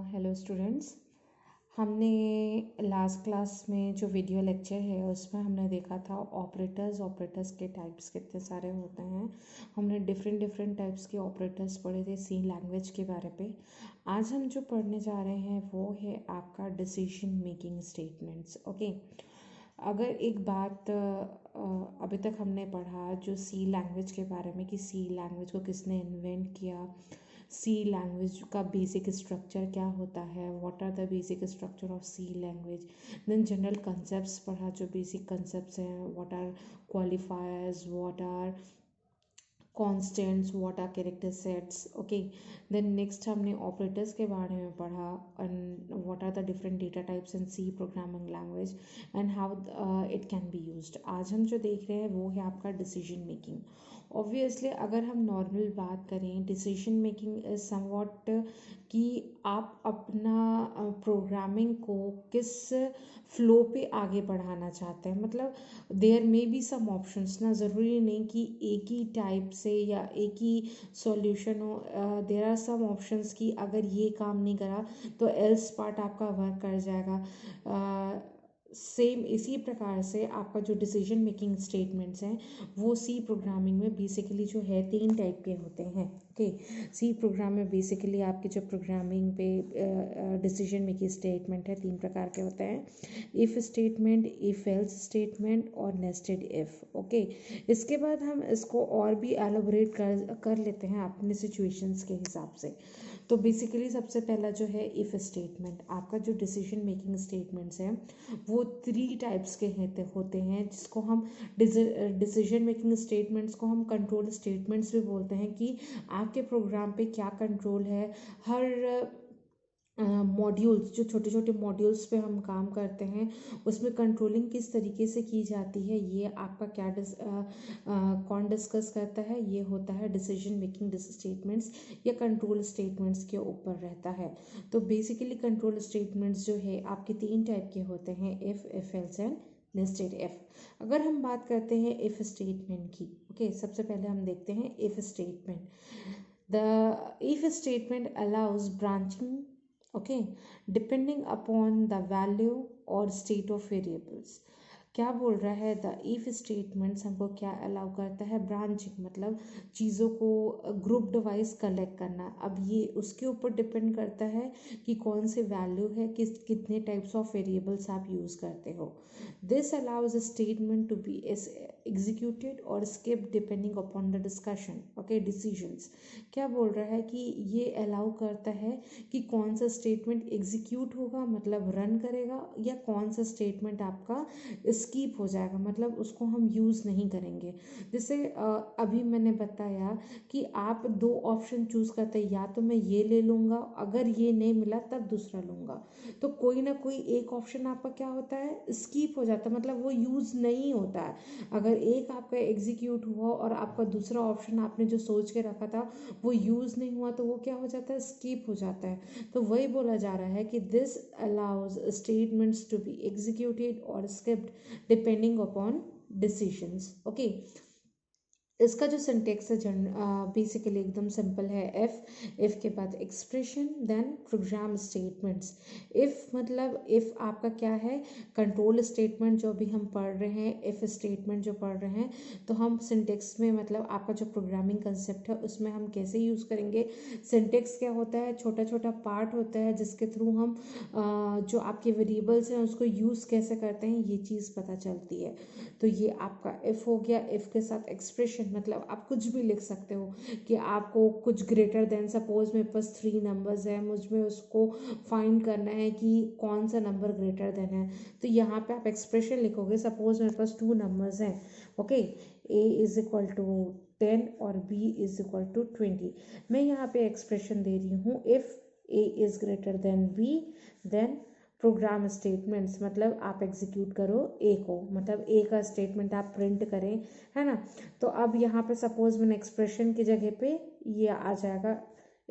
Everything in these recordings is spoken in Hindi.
Hello students. हमने लास्ट क्लास में जो वीडियो लेक्चर है उसमें हमने देखा था ऑपरेटर्स के टाइप्स कितने सारे होते हैं। हमने डिफरेंट टाइप्स के ऑपरेटर्स पढ़े थे सी लैंग्वेज के बारे पे। आज हम जो पढ़ने जा रहे हैं वो है आपका डिसीजन मेकिंग स्टेटमेंट्स। ओके, अगर एक बात अभी तक हमने पढ़ा जो सी लैंग्वेज के बारे में कि सी लैंग्वेज को किसने इन्वेंट किया, सी लैंग्वेज का बेसिक स्ट्रक्चर क्या होता है, what are the basic structure of C language. Then general concepts पढ़ा, जो बेसिक कंसेप्ट्स हैं, what are qualifiers, what are constants, what are character sets. Okay, then next हमने ऑपरेटर्स के बारे में पढ़ा and what are the different data types in C programming language and how it can be used. आज हम जो देख रहे हैं वो है आपका डिसीजन मेकिंग। ऑब्वियसली अगर हम नॉर्मल बात करें, डिसीजन मेकिंग इज समवॉट कि आप अपना प्रोग्रामिंग को किस फ्लो पे आगे बढ़ाना चाहते हैं। मतलब there may be some options ना, ज़रूरी नहीं कि एक ही टाइप से या एक ही सॉल्यूशन हो। देयर आर सम ऑप्शंस कि अगर ये काम नहीं करा तो एल्स पार्ट आपका वर्क कर जाएगा। सेम इसी प्रकार से आपका जो डिसीजन मेकिंग स्टेटमेंट्स हैं वो सी प्रोग्रामिंग में बेसिकली जो है 3 टाइप के होते हैं। ओके, सी प्रोग्राम में बेसिकली आपके जो प्रोग्रामिंग पे डिसीजन मेकिंग स्टेटमेंट है 3 प्रकार के होते हैं, if statement, if else statement और नेस्टेड इफ़। ओके, इसके बाद हम इसको और भी एलोबरेट कर लेते हैं अपने सिचुएशंस के हिसाब से। तो बेसिकली सबसे पहला जो है इफ़ स्टेटमेंट, आपका जो डिसीजन मेकिंग स्टेटमेंट्स हैं वो 3 टाइप्स के होते हैं, जिसको हम डिसीजन मेकिंग स्टेटमेंट्स को हम कंट्रोल स्टेटमेंट्स भी बोलते हैं कि आपके प्रोग्राम पे क्या कंट्रोल है। हर मॉड्यूल्स, जो छोटे छोटे मॉड्यूल्स पे हम काम करते हैं उसमें कंट्रोलिंग किस तरीके से की जाती है, ये आपका क्या कौन डिस्कस करता है, ये होता है डिसीजन मेकिंग स्टेटमेंट्स या कंट्रोल स्टेटमेंट्स के ऊपर रहता है। तो बेसिकली कंट्रोल स्टेटमेंट्स जो है आपके 3 टाइप के होते हैं, if else and nested if. अगर हम बात करते हैं इफ स्टेटमेंट की, ओके, सबसे पहले हम देखते हैं if statement. The if statement allows branching, okay, depending upon the value और स्टेट ऑफ वेरिएबल्स। क्या बोल रहा है, द इफ स्टेटमेंट्स हमको क्या अलाउ करता है, ब्रांचिंग मतलब चीज़ों को ग्रुप्ड वाइज कलेक्ट करना। अब ये उसके ऊपर डिपेंड करता है कि कौन से वैल्यू है, कितने टाइप्स ऑफ वेरिएबल्स आप यूज़ करते हो। This allows a statement to be executed or skipped depending upon the discussion, okay, decisions। क्या बोल रहा है कि ये अलाउ करता है कि कौन सा स्टेटमेंट एग्जीक्यूट होगा मतलब रन करेगा, या कौन सा स्टेटमेंट आपका स्किप हो जाएगा मतलब उसको हम यूज़ नहीं करेंगे। जैसे अभी मैंने बताया कि आप 2 ऑप्शन चूज़ करते हैं, या तो मैं ये ले लूँगा, अगर ये नहीं मिला तब दूसरा लूँगा। तो कोई ना कोई एक ऑप्शन आपका क्या होता है, स्किप हो जाता है, मतलब वो यूज़ नहीं होता है। अगर एक आपका एग्जीक्यूट हुआ और आपका दूसरा ऑप्शन आपने जो सोच के रखा था वो यूज़ नहीं हुआ तो वो क्या हो जाता है, स्किप हो जाता है। तो वही बोला जा रहा है कि this allows statements to be executed और skipped depending upon decisions. Okay, इसका जो सिंटेक्स है बेसिकली एकदम सिंपल है। इफ़ के बाद expression, then program statements. If मतलब इफ़ आपका क्या है, कंट्रोल स्टेटमेंट जो भी हम पढ़ रहे हैं, इफ़ स्टेटमेंट जो पढ़ रहे हैं, तो हम सिंटेक्स में मतलब आपका जो प्रोग्रामिंग कंसेप्ट है उसमें हम कैसे यूज़ करेंगे। सिंटेक्स क्या होता है, छोटा छोटा पार्ट होता है जिसके थ्रू हम जो आपके वेरिएबल्स हैं उसको यूज़ कैसे करते हैं ये चीज़ पता चलती है। तो ये आपका इफ़ हो गया। इफ़ के साथ एक्सप्रेशन मतलब आप कुछ भी लिख सकते हो कि आपको कुछ ग्रेटर देन, सपोज मेरे पास 3 नंबर्स है, मुझमें उसको फाइंड करना है कि कौन सा नंबर ग्रेटर देन है, तो यहाँ पे आप एक्सप्रेशन लिखोगे। सपोज मेरे पास 2 नंबर्स हैं, okay, A is equal to 10 और बी इज इक्वल टू 20। मैं यहाँ पे एक्सप्रेशन दे रही हूँ if A is greater than B, then program statements मतलब आप एग्जीक्यूट करो ए को, मतलब ए का स्टेटमेंट आप प्रिंट करें, है ना। तो अब यहाँ पे सपोज मैंने एक्सप्रेशन की जगह पे ये आ जाएगा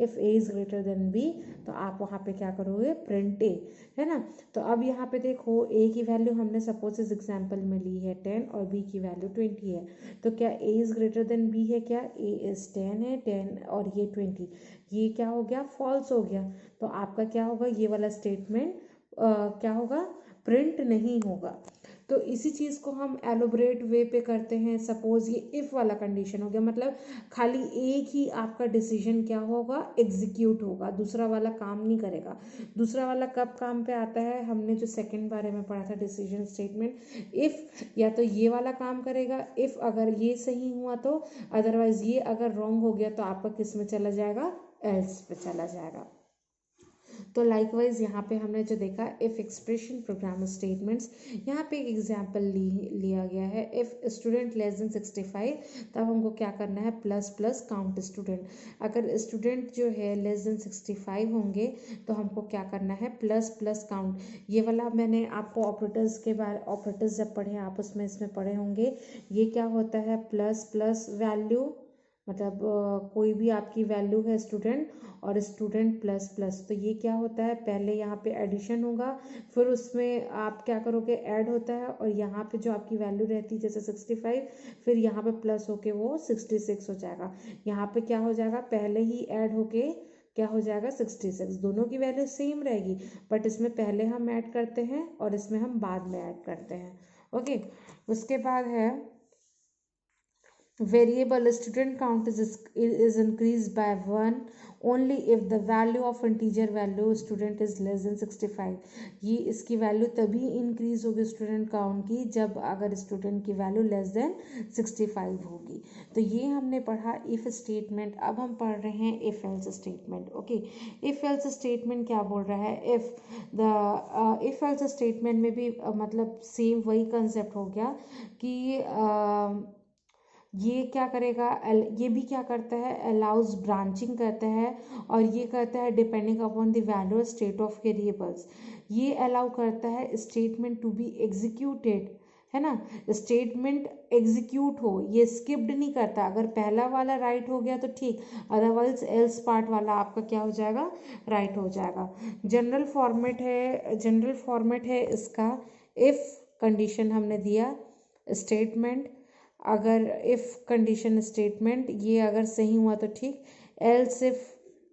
if A is greater than B, तो आप वहाँ पे क्या करोगे, प्रिंट ए, है ना। तो अब यहाँ पे देखो ए की वैल्यू हमने सपोज इस एग्जाम्पल में ली है 10 और बी की वैल्यू 20 है, तो क्या A is greater than B है, क्या ए इज़ 10 है, 10 और ये 20, ये क्या हो गया, फॉल्स हो गया। तो आपका क्या होगा, ये वाला स्टेटमेंट क्या होगा, प्रिंट नहीं होगा। तो इसी चीज़ को हम एलोबरेट वे पे करते हैं। सपोज ये इफ़ वाला कंडीशन हो गया, मतलब खाली एक ही आपका डिसीजन क्या होगा, एग्जीक्यूट होगा, दूसरा वाला काम नहीं करेगा। दूसरा वाला कब काम पे आता है, हमने जो सेकंड बारे में पढ़ा था डिसीजन स्टेटमेंट, इफ़ या तो ये वाला काम करेगा, इफ़ अगर ये सही हुआ तो, अदरवाइज ये अगर रॉन्ग हो गया तो आपका किस में चला जाएगा, एल्स पे चला जाएगा। तो लाइकवाइज यहाँ पे हमने जो देखा इफ एक्सप्रेशन प्रोग्राम स्टेटमेंट्स, यहाँ पे एक एग्जांपल लिया गया है, इफ स्टूडेंट लेस देन 65, तब हमको क्या करना है, प्लस प्लस काउंट स्टूडेंट। अगर स्टूडेंट जो है लेस देन 65 होंगे तो हमको क्या करना है, प्लस प्लस काउंट। ये वाला मैंने आपको ऑपरेटर्स के बारे, ऑपरेटर्स जब पढ़े आप उसमें इसमें पढ़े होंगे, ये क्या होता है, प्लस प्लस वैल्यू, मतलब कोई भी आपकी वैल्यू है स्टूडेंट और स्टूडेंट प्लस प्लस, तो ये क्या होता है, पहले यहाँ पे एडिशन होगा, फिर उसमें आप क्या करोगे, ऐड होता है, और यहाँ पे जो आपकी वैल्यू रहती है जैसे 65, फिर यहाँ पे प्लस होके वो 66 हो जाएगा। यहाँ पे क्या हो जाएगा, पहले ही ऐड होके क्या हो जाएगा, 66, दोनों की वैल्यू सेम रहेगी, बट इसमें पहले हम ऐड करते हैं और इसमें हम बाद में ऐड करते हैं। ओके, उसके बाद है variable student count is increased by 1 only if the value of integer value student is less than 65। ये इसकी वैल्यू तभी इंक्रीज होगी स्टूडेंट काउंट की जब अगर स्टूडेंट की वैल्यू लेस देन 65 होगी। तो ये हमने पढ़ा इफ स्टेटमेंट। अब हम पढ़ रहे हैं if else statement. Okay, if else statement क्या बोल रहा है, इफ एल्स स्टेटमेंट में भी मतलब सेम वही कंसेप्ट हो गया कि ये क्या करेगा, ये भी क्या करता है, अलाउज ब्रांचिंग करता है, और ये करता है depending upon the value state of variables. ये अलाउ करता है स्टेटमेंट टू बी एग्जीक्यूटेड, है ना, स्टेटमेंट एग्जीक्यूट हो, ये स्किप्ड नहीं करता। अगर पहला वाला राइट हो गया तो ठीक, अदरवाइज एल्स पार्ट वाला आपका क्या हो जाएगा, राइट हो जाएगा। जनरल फॉर्मेट है इसका, इफ कंडीशन हमने दिया, स्टेटमेंट, अगर इफ़ कंडीशन स्टेटमेंट, ये अगर सही हुआ तो ठीक, else if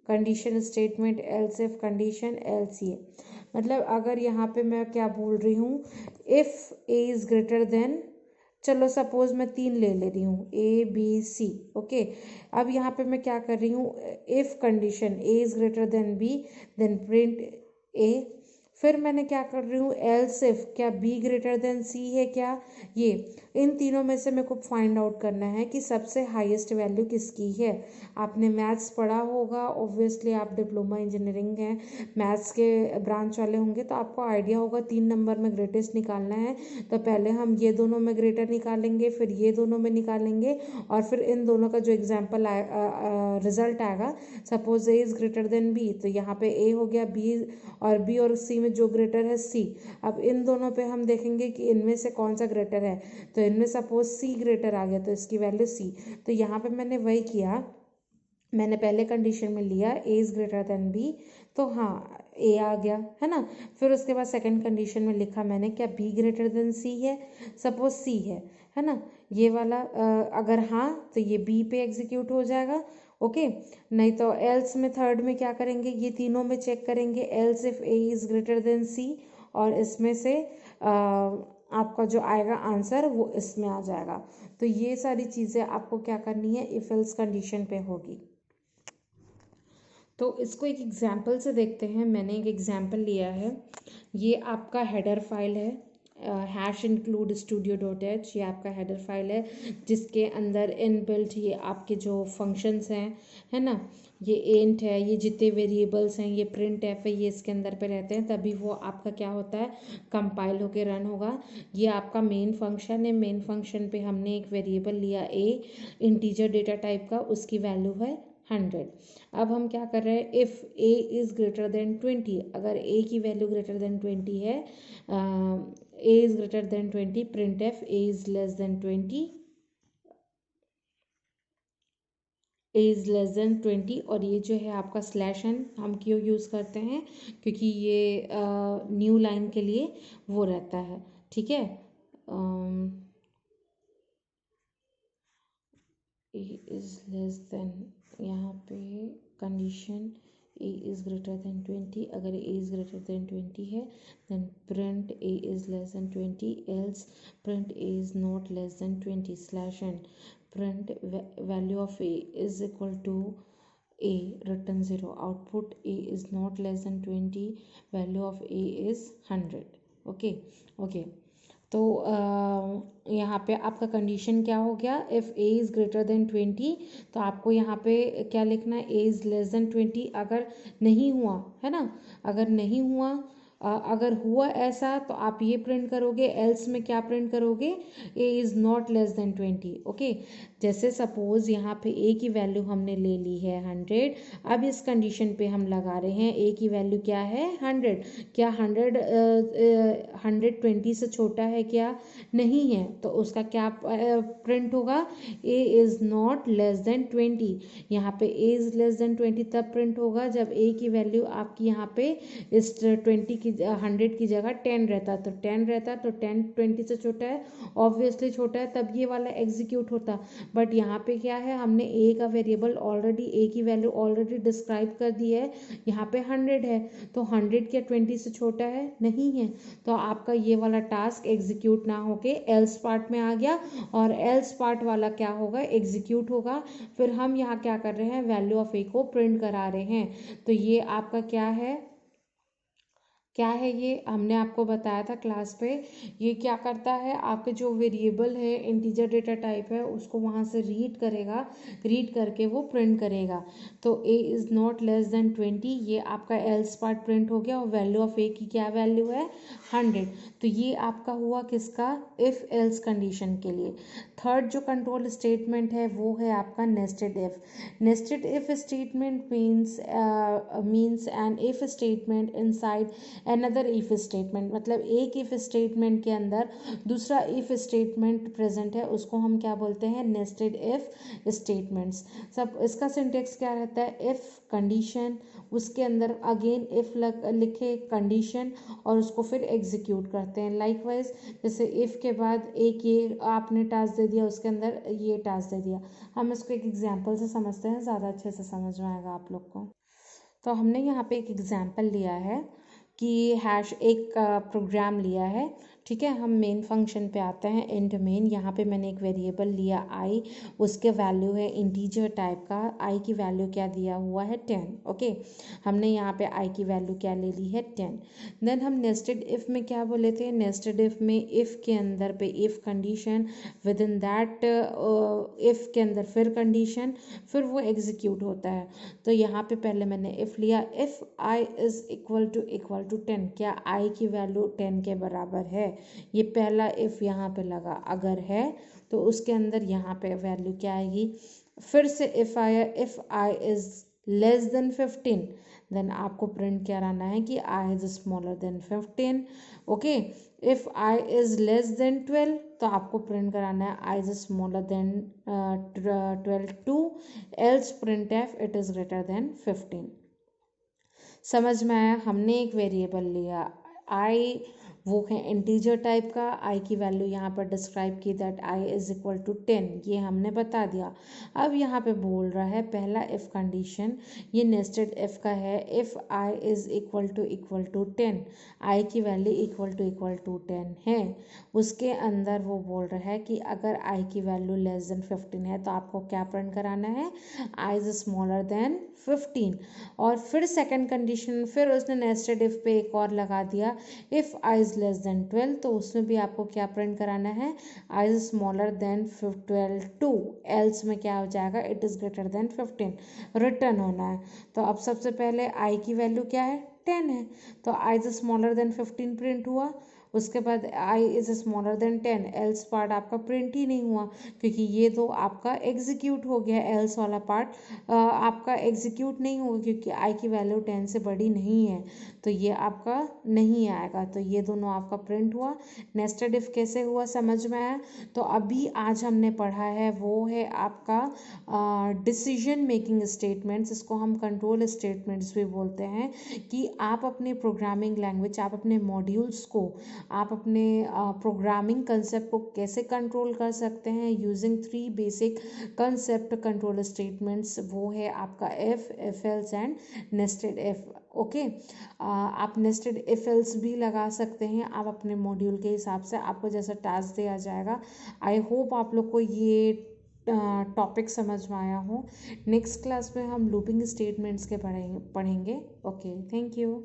condition statement, else if condition, else ये, मतलब अगर यहाँ पे मैं क्या बोल रही हूँ, if A is greater then, चलो सपोज मैं 3 ले रही हूँ, ए बी सी। ओके, अब यहाँ पे मैं क्या कर रही हूँ, if condition A is greater than B, then print A. फिर मैंने क्या कर रही हूँ, एल्स इफ, क्या बी ग्रेटर देन सी है क्या, ये इन तीनों में से मेरे को फाइंड आउट करना है कि सबसे हाईएस्ट वैल्यू किसकी है। आपने मैथ्स पढ़ा होगा, ऑब्वियसली आप डिप्लोमा इंजीनियरिंग हैं, मैथ्स के ब्रांच वाले होंगे तो आपको आइडिया होगा 3 नंबर में ग्रेटेस्ट निकालना है, तो पहले हम ये दोनों में ग्रेटर निकालेंगे, फिर ये दोनों में निकालेंगे, और फिर इन दोनों का जो एग्जाम्पल रिजल्ट आएगा, suppose A is greater than B, तो यहाँ पे ए हो गया, बी और सी में जो ग्रेटर है सी। अब इन दोनों पे हम देखेंगे कि इनमें से कौन सा ग्रेटर है, तो इनमें सपोज सी ग्रेटर आ गया तो इसकी वैल्यू सी। तो यहाँ पे मैंने वही किया, मैंने पहले कंडीशन में लिया A is greater than B, तो हाँ ए आ गया, है ना। फिर उसके बाद सेकंड कंडीशन में लिखा मैंने, क्या बी ग्रेटर देन सी है, सपोज सी है ना, ये वाला अगर हाँ तो ये बी पे एग्जीक्यूट हो जाएगा। ओके, नहीं तो एल्स में थर्ड में क्या करेंगे, ये तीनों में चेक करेंगे, else if A is greater than C, और इसमें से आपका जो आएगा आंसर वो इसमें आ जाएगा। तो ये सारी चीज़ें आपको क्या करनी है, इफ एल्स कंडीशन पे होगी। तो इसको एक एग्जाम्पल से देखते हैं। मैंने एक एग्जाम्पल लिया है, ये आपका हेडर फाइल है, hash include studio dot H, ये आपका हेडर फाइल है जिसके अंदर इनबिल्ट ये आपके जो फंक्शंस हैं, है ना, ये इंट है, ये जितने वेरिएबल्स हैं, ये प्रिंट एफ है, ये इसके अंदर पे रहते हैं, तभी वो आपका क्या होता है, कंपाइल होके रन होगा। ये आपका मेन फंक्शन है, मेन फंक्शन पे हमने एक वेरिएबल लिया ए, इंटीजर डेटा टाइप का, उसकी वैल्यू है 100। अब हम क्या कर रहे हैं, if A is greater than 20, अगर ए की वैल्यू ग्रेटर देन 20 है, ए is greater than 20, print F A is less than 20, is less than 20, और ये जो है आपका स्लैश एन हम क्यों यूज़ करते हैं, क्योंकि ये न्यू लाइन के लिए वो रहता है, ठीक है। ए इज़ लेस देन, यहाँ पे condition A is greater than 20, अगर ए इज़ ग्रेटर देन 20 है then print A is less than 20, else print A is not less than 20 slash N print value of a is equal to a, return 0, output a is not less than 20, value of a is 100। Okay okay, तो यहाँ पे आपका कंडीशन क्या हो गया, if A is greater than 20, तो आपको यहाँ पे क्या लिखना है, ए इज़ लेस देन 20। अगर नहीं हुआ है ना, अगर नहीं हुआ, अगर हुआ ऐसा तो आप ये प्रिंट करोगे, एल्स में क्या प्रिंट करोगे, ए is not less than 20। Okay, जैसे सपोज यहाँ पे ए की वैल्यू हमने ले ली है 100, अब इस कंडीशन पे हम लगा रहे हैं ए की वैल्यू क्या है 100, क्या 120 से छोटा है क्या, नहीं है, तो उसका क्या प्रिंट होगा, ए इज़ नॉट लेस देन 20। यहाँ पे ए इज़ लेस देन 20 तब प्रिंट होगा जब ए की वैल्यू आपकी यहाँ पे इस 20 की 100 की जगह 10 रहता, तो 10 रहता, तो 10 20 से छोटा है, ऑब्वियसली छोटा है, तब ये वाला एग्जीक्यूट होता। बट यहाँ पे क्या है, हमने ए का वेरिएबल ऑलरेडी, ए की वैल्यू ऑलरेडी डिस्क्राइब कर दी है, यहाँ पे 100 है, तो 100 क्या 20 से छोटा है, नहीं है, तो आपका ये वाला टास्क एग्जीक्यूट ना होके एल्स पार्ट में आ गया, और एल्स पार्ट वाला क्या होगा, एग्जीक्यूट होगा। फिर हम यहाँ क्या कर रहे हैं, वैल्यू ऑफ ए को प्रिंट करा रहे हैं, तो ये आपका क्या है, क्या है, ये हमने आपको बताया था क्लास पे, ये क्या करता है, आपके जो वेरिएबल है इंटीजर डेटा टाइप है उसको वहाँ से रीड करेगा, रीड करके वो प्रिंट करेगा। तो ए इज़ नॉट लेस देन 20, ये आपका एल्स पार्ट प्रिंट हो गया, और वैल्यू ऑफ ए की क्या वैल्यू है 100। तो ये आपका हुआ किसका, इफ़ एल्स कंडीशन के लिए। थर्ड जो कंट्रोल स्टेटमेंट है वो है आपका nested if. Nested if statement means an if statement inside another if statement, मतलब एक इफ स्टेटमेंट के अंदर दूसरा इफ स्टेटमेंट प्रेजेंट है, उसको हम क्या बोलते हैं, नेस्टेड इफ स्टेटमेंट्स। सब इसका सिंटेक्स क्या रहता है, इफ कंडीशन, उसके अंदर अगेन इफ लिखे कंडीशन, और उसको फिर एग्जीक्यूट करते हैं। लाइकवाइज जैसे इफ के बाद एक ये आपने टास्क दे दिया, उसके अंदर ये टास्क दे दिया, हम इसको एक एग्जाम्पल से समझते हैं, ज़्यादा अच्छे से समझ में आएगा आप लोग को। तो हमने यहाँ पे एक एग्जाम्पल लिया है कि हैश एक प्रोग्राम लिया है, ठीक है। हम मेन फंक्शन पे आते हैं, इंट मेन। यहाँ पे मैंने एक वेरिएबल लिया आई, उसके वैल्यू है इंटीजर टाइप का, आई की वैल्यू क्या दिया हुआ है 10। ओके, हमने यहाँ पे आई की वैल्यू क्या ले ली है 10। देन हम नेस्टेड इफ में क्या बोले थे, नेस्टेड इफ में इफ के अंदर पे if condition, with in that if के अंदर फिर कंडीशन, फिर वो एग्जीक्यूट होता है। तो यहाँ पे पहले मैंने इफ लिया, if I is equal to 10, क्या आई की वैल्यू 10 के बराबर है, ये पहला इफ यहाँ पे लगा, अगर है तो उसके अंदर यहाँ पे वैल्यू क्या आएगी, फिर से if I is less than 15, then आपको प्रिंट कराना है कि I is smaller than 15। Okay, if I is less than 12, तो आपको प्रिंट कराना है I is smaller than 12 too, else print if it is greater than 15। समझ में आया, हमने एक वेरिएबल लिया आई, वो है इंटीजर टाइप का, आई की वैल्यू यहाँ पर डिस्क्राइब की that I is equal to 10, ये हमने बता दिया। अब यहाँ पे बोल रहा है पहला इफ कंडीशन, ये नेस्टेड इफ का है, if I is equal to 10, I की वैल्यू इक्वल टू 10 है, उसके अंदर वो बोल रहा है कि अगर आई की वैल्यू लेस देन 15 है तो आपको क्या प्रिंट कराना है, आई इज स्मॉलर देन 15। और फिर सेकंड कंडीशन, फिर उसने नेस्टेड इफ पे एक और लगा दिया, if I is less than 12, तो उसमें भी आपको क्या प्रिंट कराना है, I is smaller than 12 too, else में क्या हो जाएगा, it is greater than 15, return होना है। तो अब सबसे पहले आई की वैल्यू क्या है 10 है, तो I is smaller than 15 print हुआ, उसके बाद I is smaller than 10, else part आपका प्रिंट ही नहीं हुआ क्योंकि ये तो आपका एग्जीक्यूट हो गया, एल्स वाला पार्ट आपका एग्जीक्यूट नहीं होगा क्योंकि आई की वैल्यू 10 से बड़ी नहीं है, तो ये आपका नहीं आएगा। तो ये दोनों आपका प्रिंट हुआ। नेस्टेड इफ कैसे हुआ समझ में आया। तो अभी आज हमने पढ़ा है वो है आपका डिसीजन मेकिंग स्टेटमेंट्स, इसको हम कंट्रोल स्टेटमेंट्स भी बोलते हैं, कि आप अपने प्रोग्रामिंग लैंग्वेज, आप अपने मॉड्यूल्स को, आप अपने प्रोग्रामिंग कंसेप्ट को कैसे कंट्रोल कर सकते हैं using 3 basic concept control statements. वो है आपका if else and nested if. Okay, आप नेस्टेड इफ एल्स भी लगा सकते हैं आप अपने मॉड्यूल के हिसाब से, आपको जैसा टास्क दिया जाएगा। आई होप आप लोग को ये टॉपिक समझ में आया हो। नेक्स्ट क्लास में हम लूपिंग स्टेटमेंट्स के पढ़ेंगे। Okay, thank you.